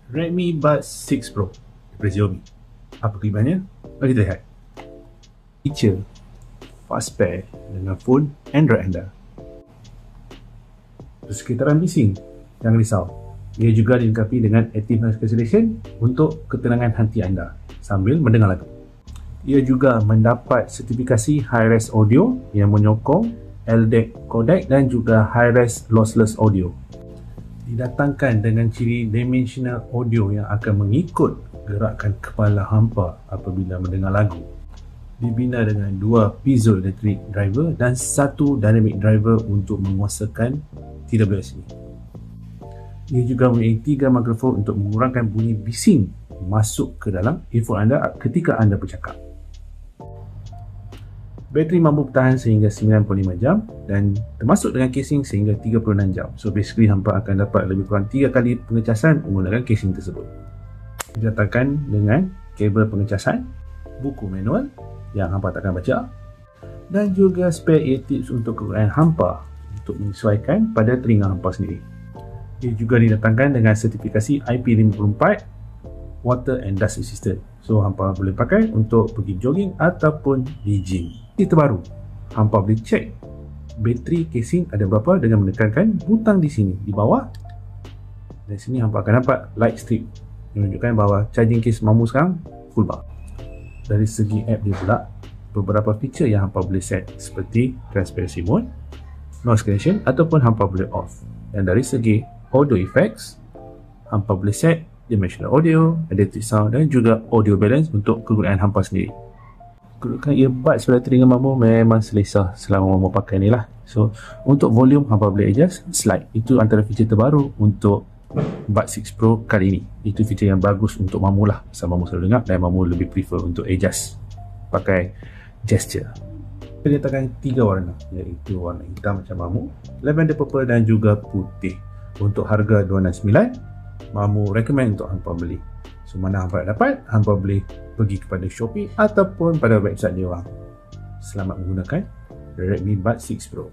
Redmi Buds 6 Pro dari Xiaomi. Apa kelebihannya? Mari kita lihat. Feature fast pair dengan phone Android anda. Persekitaran bising, jangan risau. Ia juga dilengkapi dengan active noise cancellation untuk ketenangan hati anda sambil mendengar lagu. Ia juga mendapat sertifikasi high-res audio yang menyokong LDAC codec dan juga high-res lossless audio. Didatangkan dengan ciri dimensional audio yang akan mengikut gerakan kepala hampa apabila mendengar lagu. Dibina dengan 2 piezoelectric driver dan 1 dynamic driver untuk menguasakan TWS ini. Ia juga mempunyai 3 mikrofon untuk mengurangkan bunyi bising masuk ke dalam earphone anda ketika anda bercakap. Bateri mampu bertahan sehingga 95 jam dan termasuk dengan casing sehingga 36 jam. So basically hampa akan dapat lebih kurang 3 kali pengecasan menggunakan casing tersebut. Didatangkan dengan kabel pengecasan, buku manual yang hampa takkan baca, dan juga spare ear tips untuk kegunaan hampa untuk menyesuaikan pada telinga hampa sendiri. Ia juga didatangkan dengan sertifikasi IP54 Water and Dust Resistant. So hampa boleh pakai untuk pergi jogging ataupun di gym. Ini terbaru, hampa boleh cek bateri casing ada berapa dengan menekankan butang di sini di bawah. Dari sini hampa akan dapat light strip yang menunjukkan bahawa charging case mamu sekarang full bar. Dari segi app dia pula, beberapa feature yang hampa boleh set seperti transparency mode, noise cancellation ataupun hampa boleh off. Dan dari segi audio effects, hampa boleh set dimensional audio, adaptive sound dan juga audio balance untuk kegunaan hampa sendiri. Kedudukan earbuds pada telinga mamu memang selesa selama mamu pakai ni lah. So untuk volume hampa boleh adjust slide. Itu antara feature terbaru untuk Buds 6 Pro kali ini. Itu feature yang bagus untuk mamu lah, pasal mamu selalu dengar dan mamu lebih prefer untuk adjust pakai gesture. Dia letakkan 3 warna, iaitu warna hitam macam mamu, lavender purple dan juga putih. Untuk harga $299, mamu recommend untuk hampa beli. So mana hampa dapat, hampa boleh pergi kepada Shopee ataupun pada website dia orang. Selamat menggunakan Redmi Buds 6 Pro.